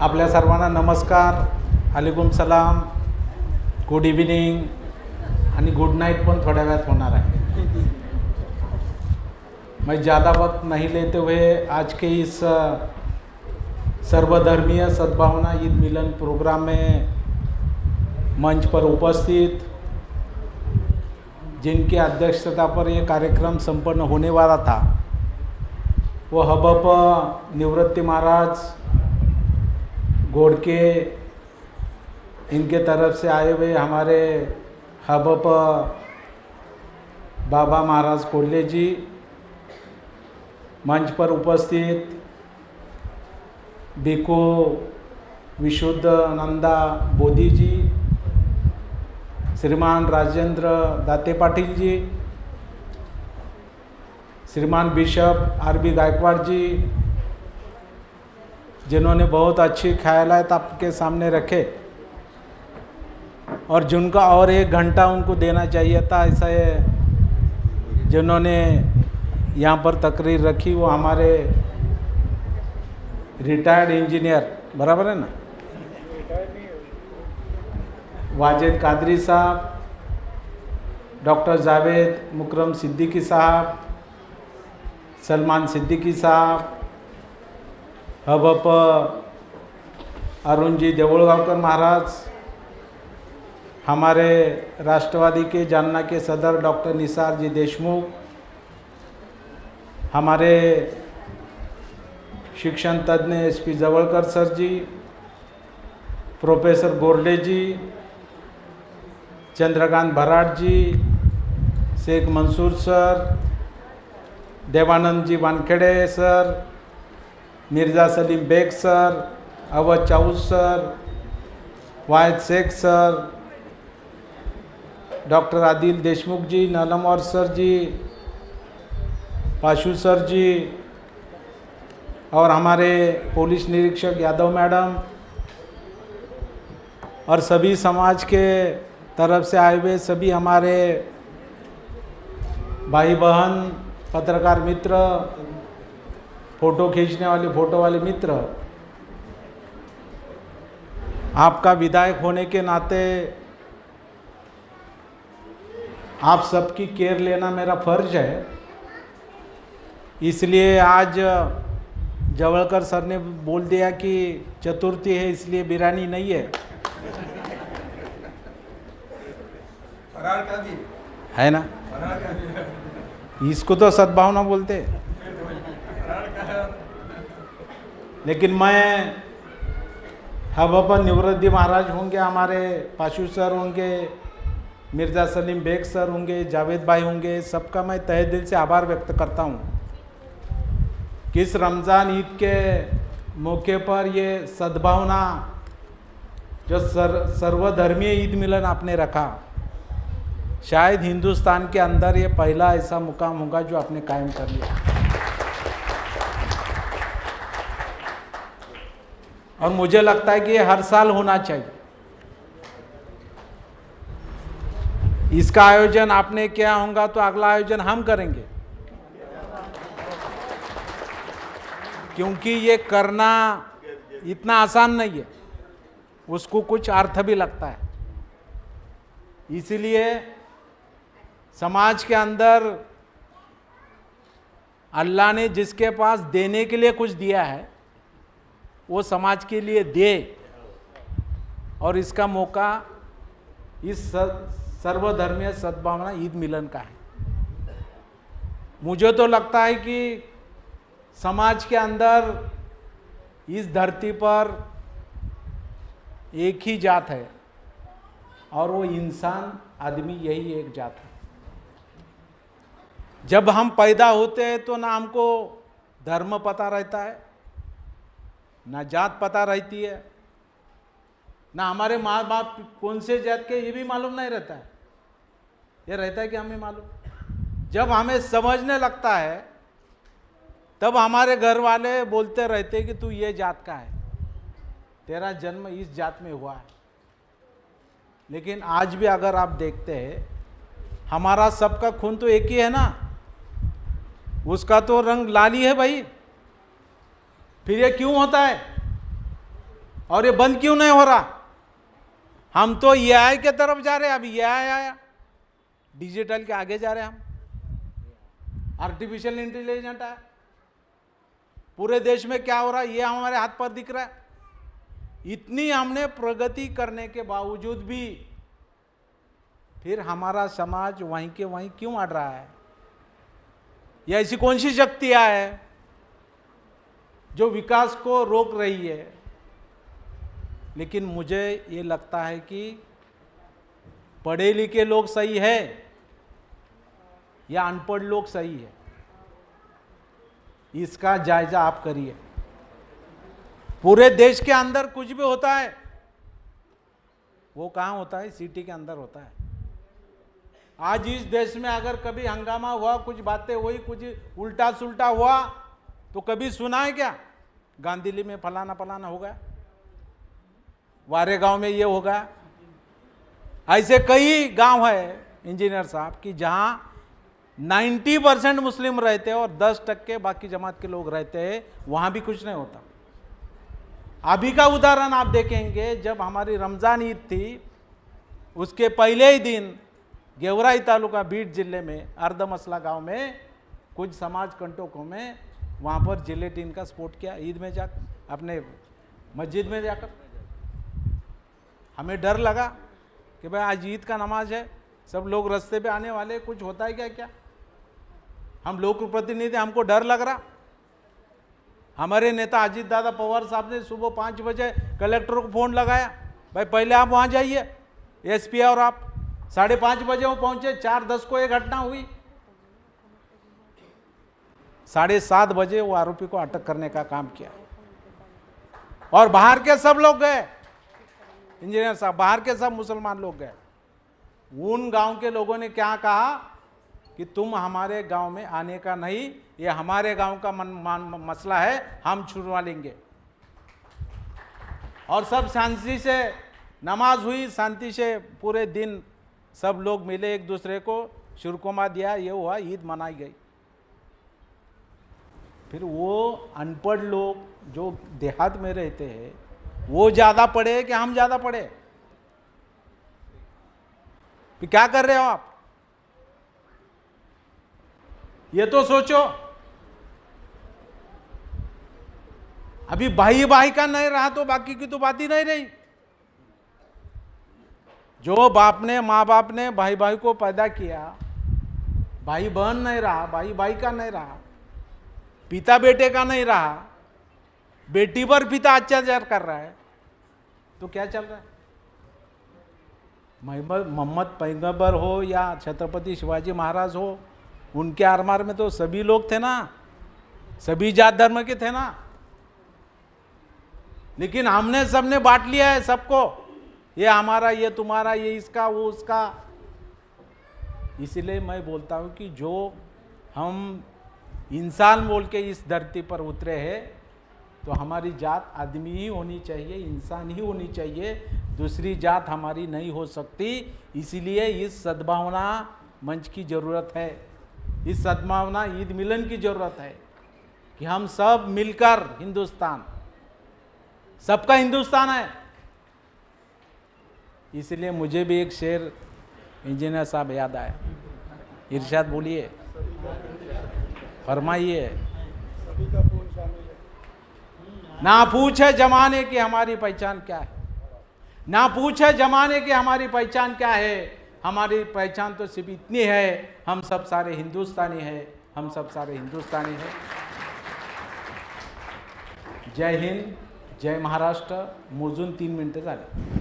आपल्या सर्वांना नमस्कार, अलैकुम सलाम, गुड इव्हिनिंग आणि गुड नाइट पण थोड्या वेळात होणार आहे। मैं ज़्यादा वक्त नहीं लेते हुए आज के इस सर्वधर्मीय सद्भावना ईद मिलन प्रोग्राम में मंच पर उपस्थित जिनकी अध्यक्षता पर ये कार्यक्रम संपन्न होने वाला था वो हबप निवृत्ति महाराज गोडके, इनके तरफ से आए हुए हमारे हबप बाबा महाराज कोल्हे जी, मंच पर उपस्थित भिक्खू विशुद्ध नंदा बोधी जी, श्रीमान राजेंद्र दाते पाटिल जी, श्रीमान बिशप आर.बी. गायकवाड़ जी, जिन्होंने बहुत अच्छी ख्यालात आपके सामने रखे और जिनका और 1 घंटा उनको देना चाहिए था, ऐसा है जिन्होंने यहाँ पर तकरीर रखी वो हमारे रिटायर्ड इंजीनियर, बराबर है ना, वाजिद कादरी साहब, डॉक्टर जावेद मुकरम सिद्दीकी साहब, सलमान सिद्दीकी साहब, हबप अरुण जी देवळगावकर महाराज, हमारे राष्ट्रवादी के जालना के सदर डॉक्टर निसार जी देशमुख, हमारे शिक्षण तज्ञ एस.पी. Jawalkar sir ji, professor Gorde ji, Chandrakant Bharat ji, Shaikh Mansoor sir, Devanand ji Wankhede sir, Mirza Salim Baig sir, Awadh Chaus sir, Wahid Shaikh sir, doctor Adil Deshmukh ji, Nalmaur sir ji, Pashu sir ji और हमारे पुलिस निरीक्षक यादव मैडम और सभी समाज के तरफ से आए हुए सभी हमारे भाई बहन, पत्रकार मित्र, फ़ोटो खींचने वाले फ़ोटो वाले मित्र, आपका विधायक होने के नाते आप सबकी केयर लेना मेरा फ़र्ज है। इसलिए आज जवळकर सर ने बोल दिया कि चतुर्थी है इसलिए बिरयानी नहीं है, फरार का भी है ना, फरार का भी इसको तो सद्भावना बोलते हैं। फरार का है। लेकिन मैं हबप निवृत्ति महाराज होंगे, हमारे पाशु सर होंगे, मिर्ज़ा सलीम बेग सर होंगे, जावेद भाई होंगे, सबका मैं तहे दिल से आभार व्यक्त करता हूँ कि इस रमज़ान ईद के मौके पर ये सद्भावना जो सर्वधर्मीय ईद मिलन आपने रखा, शायद हिंदुस्तान के अंदर ये पहला ऐसा मुकाम होगा जो आपने कायम कर लिया। और मुझे लगता है कि ये हर साल होना चाहिए। इसका आयोजन आपने किया होगा तो अगला आयोजन हम करेंगे, क्योंकि ये करना इतना आसान नहीं है, उसको कुछ अर्थ भी लगता है। इसीलिए समाज के अंदर अल्लाह ने जिसके पास देने के लिए कुछ दिया है वो समाज के लिए दे, और इसका मौका इस सर्वधर्मीय सद्भावना ईद मिलन का है। मुझे तो लगता है कि समाज के अंदर इस धरती पर एक ही जात है और वो इंसान, आदमी, यही एक जात है। जब हम पैदा होते हैं तो ना हमको धर्म पता रहता है, ना जात पता रहती है, ना हमारे माँ बाप कौन से जात के ये भी मालूम नहीं रहता है। ये रहता है कि हमें मालूम, जब हमें समझने लगता है तब हमारे घर वाले बोलते रहते हैं कि तू ये जात का है, तेरा जन्म इस जात में हुआ है। लेकिन आज भी अगर आप देखते हैं हमारा सबका खून तो एक ही है ना, उसका तो रंग लाल ही है भाई, फिर ये क्यों होता है? और ये बंद क्यों नहीं हो रहा? हम तो एआई के तरफ जा रहे हैं, अभी एआई आया, डिजिटल के आगे जा रहे हैं हम, आर्टिफिशियल इंटेलिजेंस आया, पूरे देश में क्या हो रहा है ये हमारे हाथ पर दिख रहा है। इतनी हमने प्रगति करने के बावजूद भी फिर हमारा समाज वहीं के वहीं क्यों अड़ रहा है? ये ऐसी कौन सी शक्तियां है जो विकास को रोक रही है? लेकिन मुझे ये लगता है कि पढ़े लिखे लोग सही है या अनपढ़ लोग सही है, इसका जायजा आप करिए। पूरे देश के अंदर कुछ भी होता है वो कहाँ होता है? सिटी के अंदर होता है। आज इस देश में अगर कभी हंगामा हुआ, कुछ बातें हुई, कुछ उल्टा सुल्टा हुआ, तो कभी सुना है क्या? गांधीली में फलाना फलाना हो गया, वारे गांव में ये होगा। ऐसे कई गांव है इंजीनियर साहब कि जहां 90% मुस्लिम रहते हैं और 10% बाकी जमात के लोग रहते हैं, वहां भी कुछ नहीं होता। अभी का उदाहरण आप देखेंगे, जब हमारी रमजान ईद थी उसके पहले ही दिन गेवराई तालुका बीड जिले में अर्धमसला गांव में कुछ समाज कंटकों में वहां पर जिलेटिन का स्फोट किया ईद में जाकर, अपने मस्जिद में जाकर। हमें डर लगा कि भाई आज ईद का नमाज है, सब लोग रास्ते पे आने वाले, कुछ होता है क्या? हम लोक प्रतिनिधि, हमको डर लग रहा। हमारे नेता अजीत दादा पवार साहब ने सुबह 5 बजे कलेक्टर को फोन लगाया, भाई पहले आप वहां जाइए, एसपी और आप। 5:30 बजे वो पहुंचे, 4:10 को एक घटना हुई। 7:30 बजे वो आरोपी को अटक करने का काम किया और बाहर के सब लोग गए, इंजीनियर साहब, बाहर के सब मुसलमान लोग गए। उन गांव के लोगों ने क्या कहा कि तुम हमारे गांव में आने का नहीं, ये हमारे गांव का मसला है, हम छुड़वा लेंगे। और सब शांति से नमाज हुई, शांति से पूरे दिन सब लोग मिले, एक दूसरे को शुरकुमा दिया, ये हुआ, ईद मनाई गई। फिर वो अनपढ़ लोग जो देहात में रहते हैं वो ज्यादा पढ़े कि हम ज्यादा पढ़े? फिर क्या कर रहे हो आप? ये तो सोचो। अभी भाई भाई का नहीं रहा तो बाकी की तो बात ही नहीं रही। जो बाप ने, माँ बाप ने भाई भाई को पैदा किया, भाई बहन नहीं रहा, भाई भाई का नहीं रहा, पिता बेटे का नहीं रहा, बेटी पर पिता अत्याचार कर रहा है, तो क्या चल रहा है? मोहम्मद पैगंबर हो या छत्रपति शिवाजी महाराज हो, उनके आरमार में तो सभी लोग थे ना, सभी जात धर्म के थे ना। लेकिन हमने सबने बांट लिया है सबको, ये हमारा, ये तुम्हारा, ये इसका, वो उसका। इसलिए मैं बोलता हूं कि जो हम इंसान बोल के इस धरती पर उतरे हैं, तो हमारी जात आदमी ही होनी चाहिए, इंसान ही होनी चाहिए, दूसरी जात हमारी नहीं हो सकती। इसीलिए इस सद्भावना मंच की ज़रूरत है, इस सद्भावना ईद मिलन की ज़रूरत है कि हम सब मिलकर, हिंदुस्तान सबका हिंदुस्तान है। इसलिए मुझे भी एक शेर इंजीनियर साहब याद आया। इरशाद बोलिए, फरमाइए। ना पूछे जमाने की हमारी पहचान क्या है, ना पूछे जमाने की हमारी पहचान क्या है, हमारी पहचान तो सिर्फ इतनी है, हम सब सारे हिंदुस्तानी हैं, हम सब सारे हिंदुस्तानी हैं। जय हिंद, जय महाराष्ट्र। मोजून 3 मिनिटं झाले।